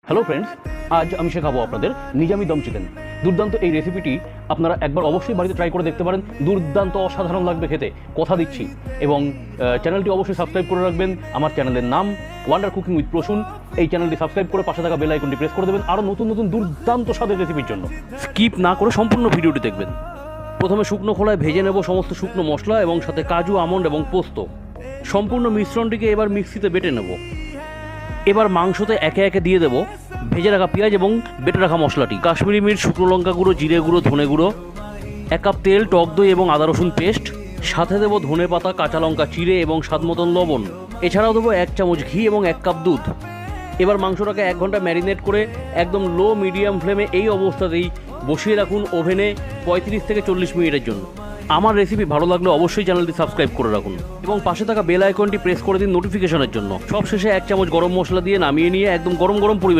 Hello friends, আজ আমি শেখাবো আপনাদের নিজামি দম চিকেন। দুর্দান্ত এই রেসিপিটি আপনারা একবার অবশ্যই বাড়িতে ট্রাই করে দেখতে পারেন। দুর্দান্ত অসাধারণ লাগবে খেতে, কথা দিচ্ছি। এবং চ্যানেলটি অবশ্যই সাবস্ক্রাইব করে রাখবেন। আমার চ্যানেলের নাম ওয়ান্ডার কুকিং উইথ প্রসূন। এই চ্যানেলটি সাবস্ক্রাইব করে পাশে থাকা বেল আইকনটি প্রেস করে দেবেন আরও নতুন নতুন দুর্দান্ত স্বাদের রেসিপির জন্য। স্কিপ না করে সম্পূর্ণ ভিডিওটি দেখবেন। প্রথমে শুকনো খোলায় ভেজে নেব সমস্ত শুকনো মশলা এবং সাথে কাজু, আমন্ড এবং পোস্ত। সম্পূর্ণ মিশ্রণটিকে এবার মিক্সিতে বেটে নেব। এবার মাংসতে একে একে দিয়ে দেবো ভেজে রাখা পেঁয়াজ এবং বেটে রাখা মশলাটি, কাশ্মীরি মির্চ, শুকনো লঙ্কা গুঁড়ো, জিরে গুঁড়ো, ধনে গুঁড়ো, 1 কাপ তেল, টক দই এবং আদা রসুন পেস্ট। সাথে দেবো ধনে পাতা, কাঁচা লঙ্কা চিড়ে এবং স্বাদ মতন লবণ। এছাড়াও দেবো 1 চামচ ঘি এবং 1 কাপ দুধ। এবার মাংসটাকে 1 ঘন্টা ম্যারিনেট করে একদম লো মিডিয়াম ফ্লেমে এই অবস্থাতেই বসিয়ে রাখুন ওভেনে 35 থেকে 40 মিনিটের জন্য। আমার রেসিপি ভালো লাগলে অবশ্যই চ্যানেলটি সাবস্ক্রাইব করে রাখুন এবং পাশে থাকা বেল আইকনটি প্রেস করে দিন নোটিফিকেশনের জন্য। সবশেষে 1 চামচ গরম মশলা দিয়ে নামিয়ে নিয়ে একদম গরম গরম পরিবেশন